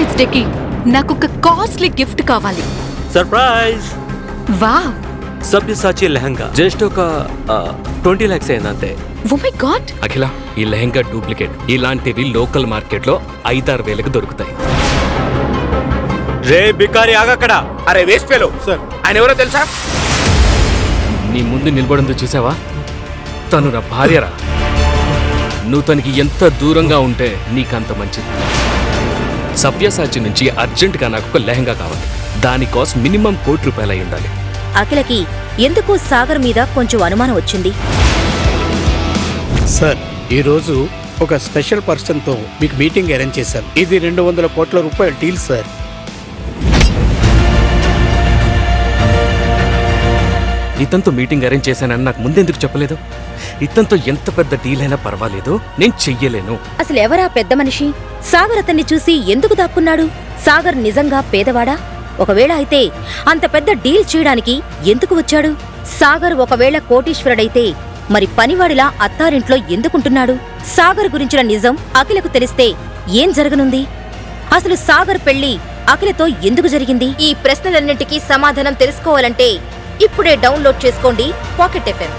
Valentine's డేకి నాకు ఒక కాస్ట్లీ గిఫ్ట్ కావాలి. Surprise! Wow! Sabyasachi lehenga just ఒక 20 lakhs అయింది అంతే. Oh my God! అఖిల, ఈ లెహంగా డూప్లికేట్. ఇలాంటివి లోకల్ మార్కెట్లో 5-6 వేలకు దొరుకుతాయి. రే బికారి ఆగక్కడ. అరే వేస్ట్ ఫెలో సార్, ఆయన ఎవరో తెలుసా? నీ ముందు నిలబడిందో చూసావా? తను నా భార్యరా. నువ్వు తనకి ఎంత దూరంగా ఉంటే నీకంత మంచిది. సవ్యసాచి నుంచి అర్జెంటుగా నాకు ఒక లెహంగా కావాలి. దాని కాస్ట్ మినిమం ₹1,00,00,000 అయి ఉండాలి. అఖిలకి ఎందుకు సాగర్ మీద కొంచెం అనుమానం వచ్చింది. సార్, ఈరోజు ఒక స్పెషల్ పర్సన్తో మీకు మీటింగ్ అరేంజ్ చేశాను. ఇది ₹200 కోట్ల డీల్ సార్. ఇతనితో మీటింగ్ అరేంజ్ చేశానని నాకు ముందెందుకు చెప్పలేదు? ఇతనితో ఎంత పెద్ద డీల్ అయినా పర్వాలేదు, నేను చెయ్యలేను. అసలు ఎవరా పెద్ద మనిషి? సాగర్ అతన్ని చూసి ఎందుకు దాక్కున్నాడు? సాగర్ నిజంగా పేదవాడా? ఒకవేళ అయితే అంత పెద్ద డీల్ చేయడానికి ఎందుకు వచ్చాడు? సాగర్ ఒకవేళ కోటీశ్వరుడైతే మరి పనివాడిలా అత్తారింట్లో ఎందుకుంటున్నాడు? సాగర్ గురించిన నిజం అఖిలకు తెలిస్తే ఏం జరగనుంది? అసలు సాగర్ పెళ్లి అఖిలతో ఎందుకు జరిగింది? ఈ ప్రశ్నలన్నింటికీ సమాధానం తెలుసుకోవాలంటే ఇప్పుడే డౌన్లోడ్ చేసుకోండి పాకెట్ FM.